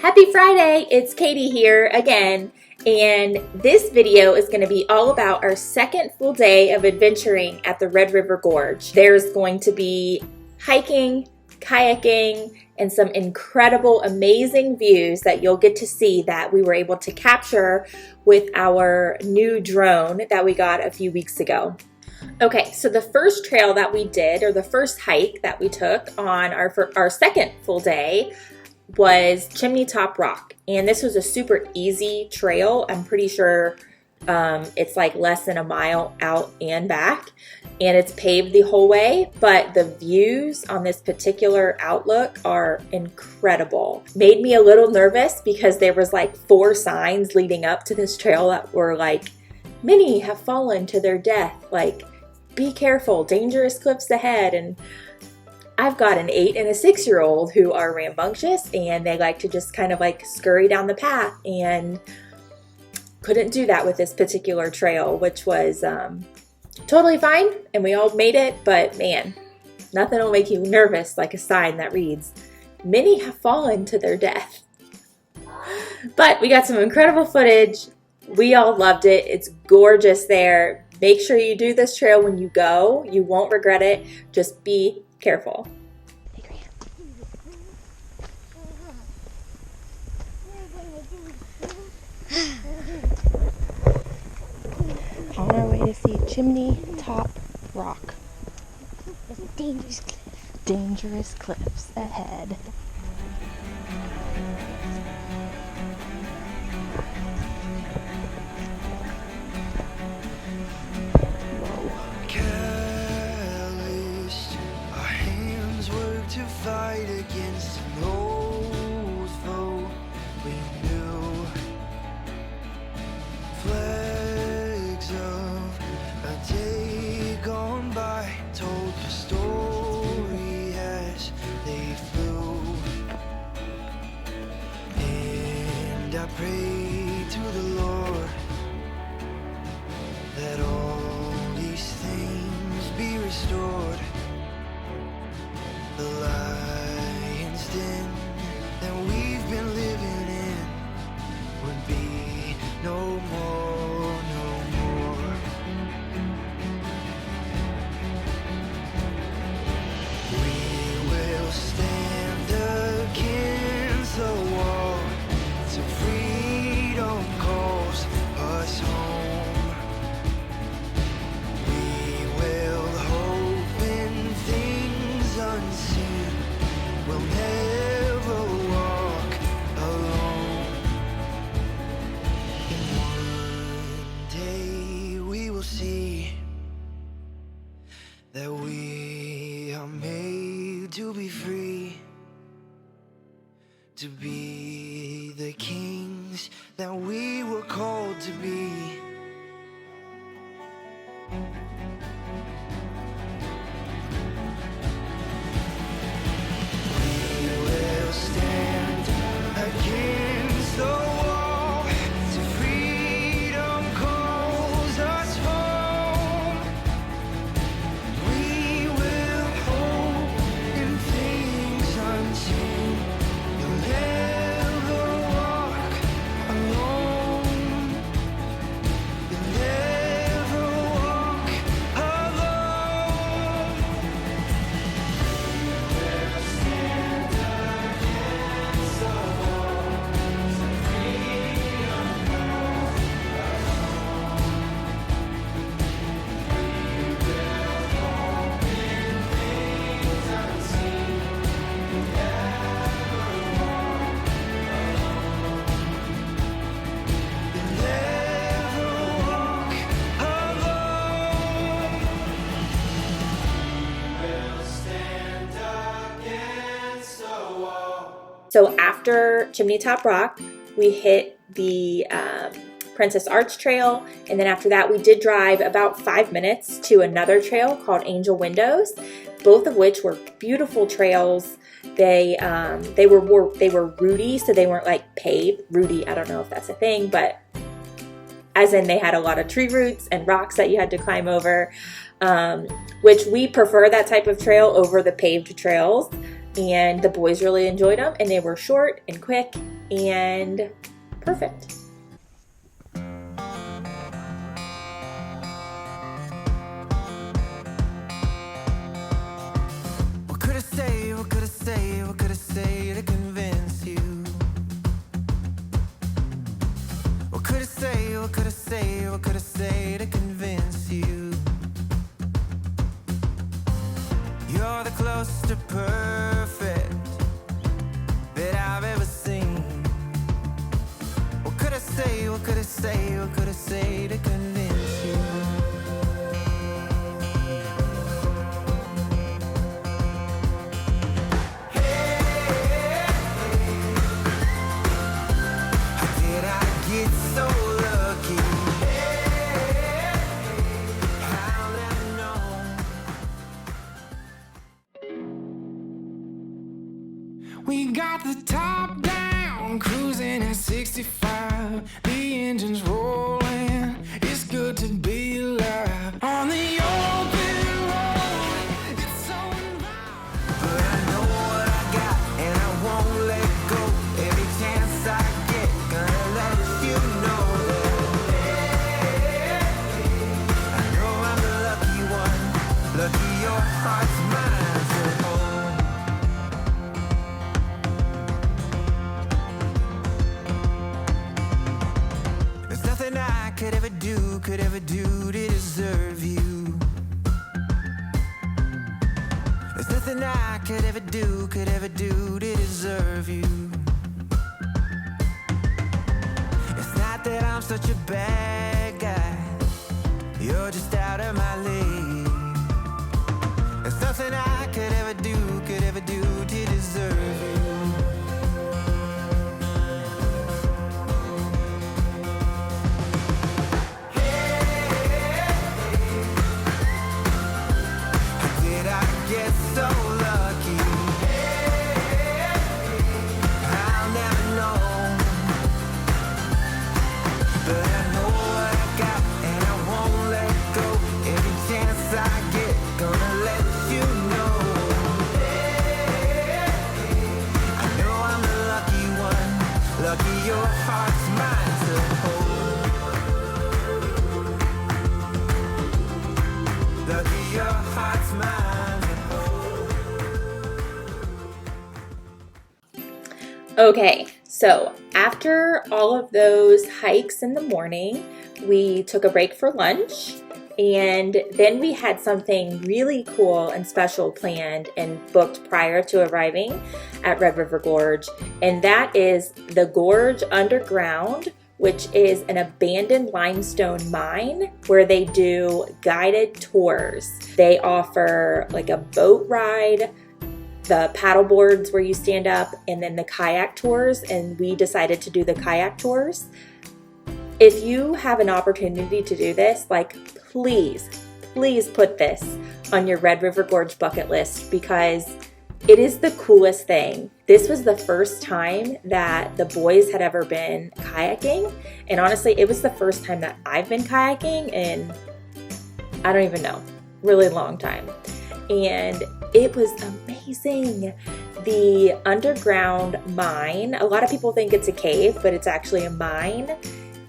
Happy Friday! It's Katie here again, and this video is going to be all about our second full day of adventuring at the Red River Gorge. There's going to be hiking, kayaking, and some incredible, amazing views that you'll get to see that we were able to capture with our new drone that we got a few weeks ago. Okay, so the first trail that we did, or the first hike that we took on our second full day, was Chimney Top Rock, and this was a super easy trail. I'm pretty sure it's like less than a mile out and back, and it's paved the whole way, but the views on this particular outlook are incredible. Made me a little nervous because there was like 4 signs leading up to this trail that were like, many have fallen to their death, like be careful, dangerous cliffs ahead. And I've got an 8 and a 6-year-old who are rambunctious, and they like to just kind of like scurry down the path, and couldn't do that with this particular trail, which was totally fine, and we all made it. But man, nothing will make you nervous like a sign that reads, many have fallen to their death. But we got some incredible footage. We all loved it. It's gorgeous there. Make sure you do this trail when you go. You won't regret it. Just be careful. On our way to see Chimney Top Rock. Dangerous cliff. Dangerous cliffs ahead. To fight against an old foe we knew. Flags of a day gone by told the story as they flew. And I prayed to the Lord that all these things be restored. The lion's den that we've been living in would be no more, no more. We will stand against the wall till freedom calls us home. We will hope in things unseen. We'll never walk alone. And one day we will see that we are made to be free, to be the kings that we were called to be. Against the wall, till freedom calls us home. We will hope in things unseen. You'll never walk alone. You'll never walk alone. We will stand against the wall. So after Chimney Top Rock, we hit the Princess Arch Trail, and then after that we did drive about 5 minutes to another trail called Angel Windows, both of which were beautiful trails. They were rooty, so they weren't like paved. Rooty, I don't know if that's a thing, but as in they had a lot of tree roots and rocks that you had to climb over, which we prefer that type of trail over the paved trails. and the boys really enjoyed them, and they were short and quick and perfect. What could I say, what could I say, what could I say to convince you? What could I say, what could I say, what could I say to convince you? You're the closest to perfect that I've ever seen. What could I say, what could I say, what could I say to convince you? We got the top down, cruising at 65. The engine's rolling, it's good to be alive. On the open road, it's so involved. But I know what I got, and I won't let go. Every chance I get, gonna let you know that. I know I'm the lucky one, lucky your heart's mine to hold. Could ever do to deserve you. There's nothing I could ever do to deserve you. It's not that I'm such a bad guy, you're just out of my league. There's nothing I could ever do to deserve you. Lucky your heart's mine to hold. Lucky your heart's mine to hold. Okay, so after all of those hikes in the morning, we took a break for lunch, and then we had something really cool and special planned and booked prior to arriving at Red River Gorge, and that is the Gorge Underground, which is an abandoned limestone mine where they do guided tours. They offer like a boat ride, the paddle boards where you stand up, and then the kayak tours, and we decided to do the kayak tours. If you have an opportunity to do this, like please put this on your Red River Gorge bucket list because it is the coolest thing. This was the first time that the boys had ever been kayaking, and honestly, it was the first time that I've been kayaking in, I don't even know, really long time. And it was amazing. The underground mine, a lot of people think it's a cave, but it's actually a mine.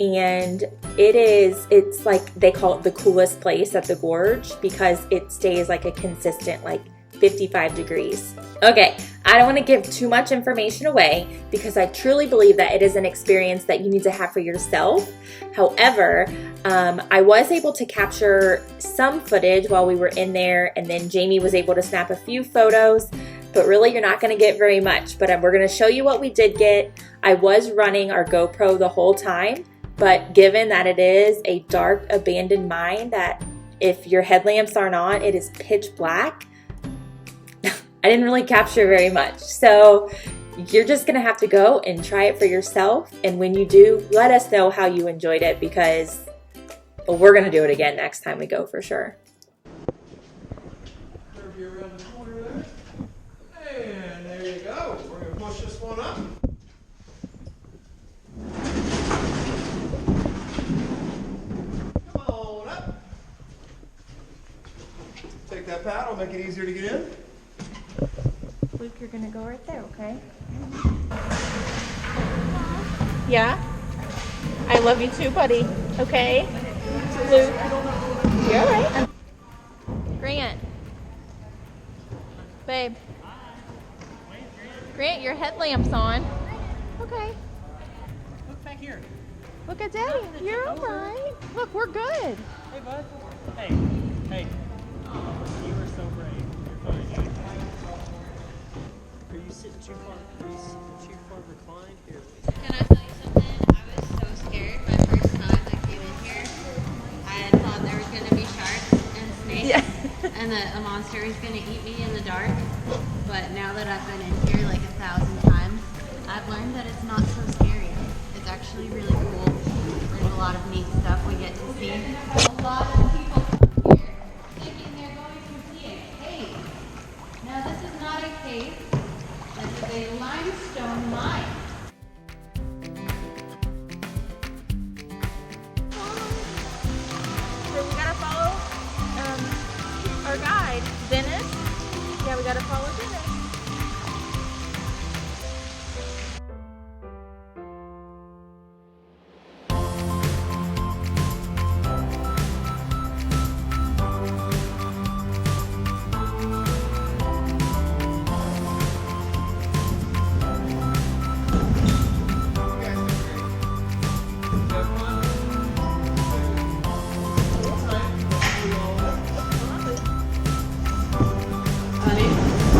And it's like, they call it the coolest place at the gorge because it stays like a consistent like 55 degrees. Okay, I don't want to give too much information away because I truly believe that it is an experience that you need to have for yourself. However, I was able to capture some footage while we were in there, and then Jamie was able to snap a few photos, but really you're not going to get very much. But we're going to show you what we did get. I was running our GoPro the whole time, but given that it is a dark abandoned mine that if your headlamps aren't on, it is pitch black, I didn't really capture very much. So you're just gonna have to go and try it for yourself. And when you do, let us know how you enjoyed it because we're gonna do it again next time we go for sure. Curve you around the corner there. And there you go. We're gonna push this one up. Come on up. Take that paddle, make it easier to get in. Luke, you're gonna go right there, okay? Yeah? I love you too, buddy. Okay? Luke. You're alright. Grant. Babe. Grant, your headlamp's on. Okay. Look back here. Look at Daddy. You're alright. Look, we're good. Hey, bud. Hey. Hey. You are so brave. You're fine. Are you sitting too far? Are you sitting too far reclined? Here. Can I tell you something? I was so scared my first time I came in here. I thought there was going to be sharks and snakes and that a monster was going to eat me in the dark. But now that I've been in here like 1,000 times, I've learned that it's not so scary. It's actually really cool. There's a lot of neat stuff we get to see. A lot of people come here thinking they're going to see a cave. Now this is not a cave. This is a limestone mine. So we gotta follow our guide, Dennis. Yeah, we gotta follow Dennis.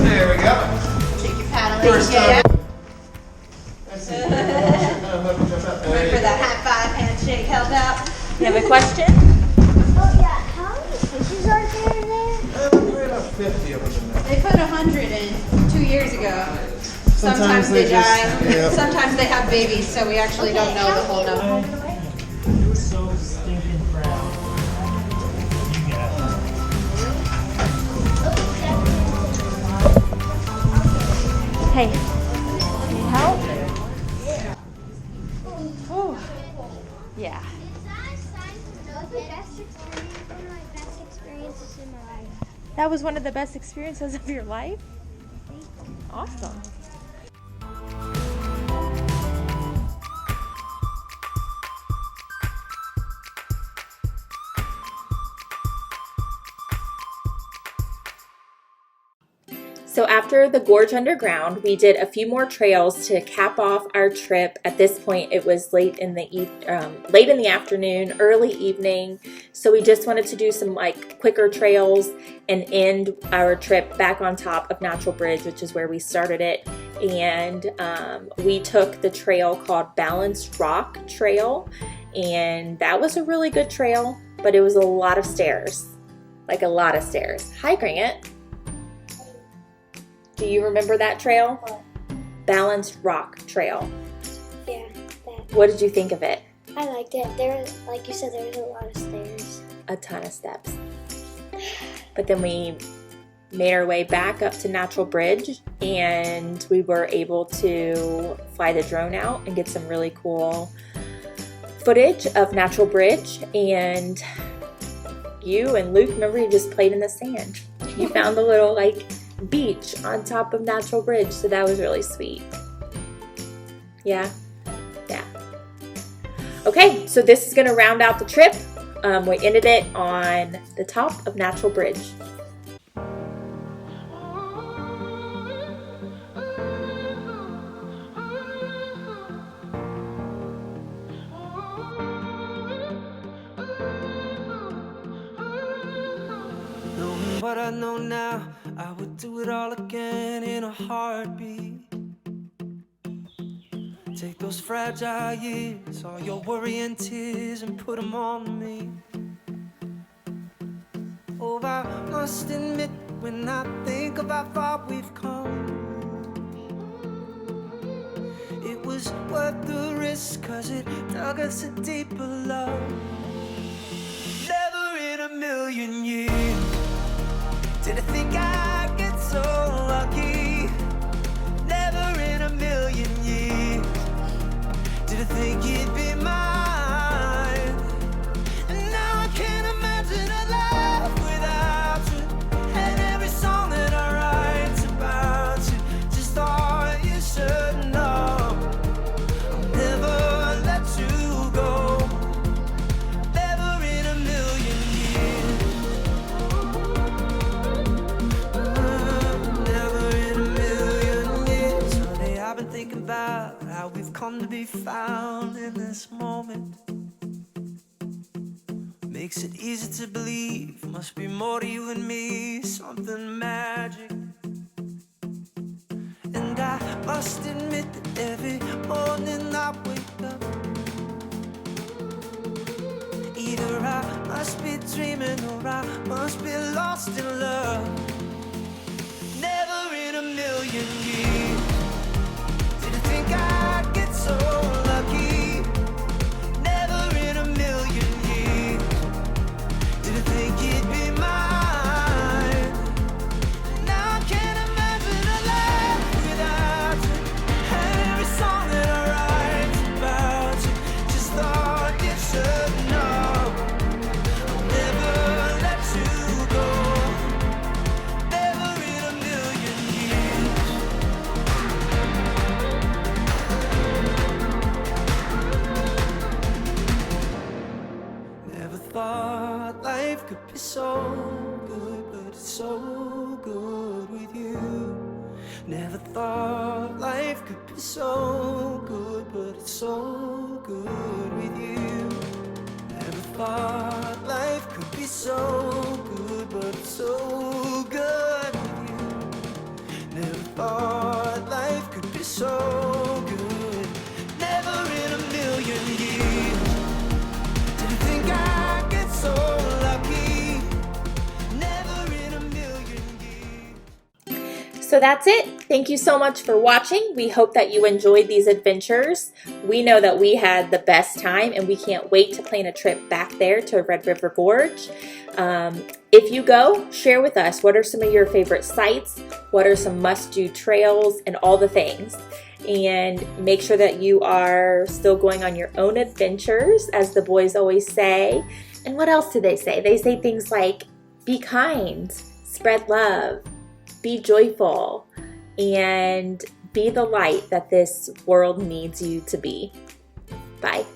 There we go. Take your paddle First time. That's it. Remember that high five handshake held out? You have a question? Oh yeah, how many fishes are there? Probably about 50 of them in there. They put 100 in 2 years ago. Sometimes they just- die. yeah. Sometimes they have babies, so we actually don't know the whole number. You're so stinking proud. You got it. Hey, need help? Oh, yeah. That was one of the best experiences of your life? Awesome. So after the Gorge Underground, we did a few more trails to cap off our trip. At this point, it was late in the afternoon, early evening. So we just wanted to do some like quicker trails and end our trip back on top of Natural Bridge, which is where we started it. And we took the trail called Balanced Rock Trail, and that was a really good trail, but it was a lot of stairs, like a lot of stairs. Hi, Grant. Do you remember that trail? What? Balanced Rock Trail. Yeah, that. What did you think of it? I liked it. There, like you said, there was a lot of stairs. A ton of steps. But then we made our way back up to Natural Bridge, and we were able to fly the drone out and get some really cool footage of Natural Bridge. And you and Luke, remember, you just played in the sand. You found the little like beach on top of Natural Bridge, so that was really sweet. Yeah. Okay, so this is gonna round out the trip. We ended it on the top of Natural Bridge. Knowing what I know now, I would do it all again in a heartbeat. Take those fragile years, all your worry and tears, and put them on me. Oh, I must admit, when I think of how far we've come, it was worth the risk, 'cause it dug us a deeper love. Never in a million years did I think I'd get so lucky. Never in a million years did I think you'd be mine. And now I can't imagine a life without you. And every song that I write's about you. calm to be found in this moment. Makes it easy to believe, must be more to you and me, something magic. And I must admit that every morning I wake up, either I must be dreaming or I must be lost in love. Never in a million years did I think I'd get so lucky. Never in a million years did I think you'd be mine. Now I can't imagine a life without you. Every song that I write about you, just thought you should know I'll never let you go. Never in a million years. Never thought life could be so good, but it's so good with you. Never thought life could be so good, but it's so good with you. Never thought life could be so good, but it's so good with you. Never thought life could be so good. Never in a million years did I think I'd get so lucky. Never in a million years. So that's it. Thank you so much for watching. We hope that you enjoyed these adventures. We know that we had the best time and we can't wait to plan a trip back there to Red River Gorge. If you go, share with us what are some of your favorite sites, what are some must-do trails, and all the things. And make sure that you are still going on your own adventures, as the boys always say. And what else do they say? They say things like, be kind, spread love, be joyful, and be the light that this world needs you to be. Bye.